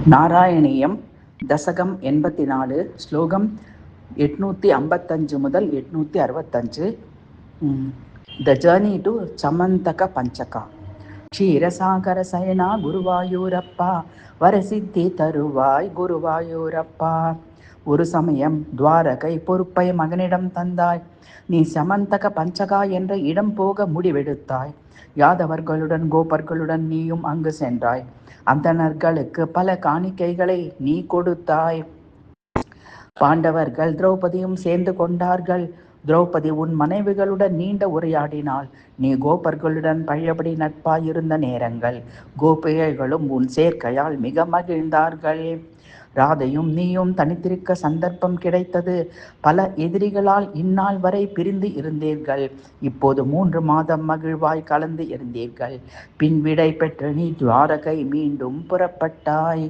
நாராயணியம் தசகம் 84 ஸ்லோகம் 855 முதல் 865. The journey to Samanthaka Panchaka. க்ஷீரசாகர சயனா குருவாயூரப்பா, வரசித்தி தருவாய் குருவாயூரப்பா. ஒரு சமயம் துவாரகை பொறுப்பை மகனிடம் தந்தாய். நீ சமந்தக பஞ்சகா என்ற இடம் போக முடிவெடுத்தாய். யாதவர்களுடன் கோபர்களுடன் நீயும் அங்கு சென்றாய். அந்தணர்களுக்கு பல காணிக்கைகளை நீ கொடுத்தாய். பாண்டவர்கள் திரௌபதியும் சேர்ந்து கொண்டார்கள். திரௌபதி உன் மனைவிகளுடன் நீண்ட உரையாடினாள். நீ கோபர்களுடன் பழையபடி நட்பாயிருந்த நேரங்கள். கோபிகைகளும் உன் சேர்க்கையால் மிக மகிழ்ந்தார்கள். ராதையும் நீயும் தனித்திருக்க சந்தர்ப்பம் கிடைத்தது. பல எதிரிகளால் இந்நாள் வரை பிரிந்து இருந்தீர்கள். இப்போது 3 மாதம் மகிழ்வாய் கலந்து இருந்தீர்கள். பின் விடை பெற்று நீ துவாரகை மீண்டும் புறப்பட்டாய்.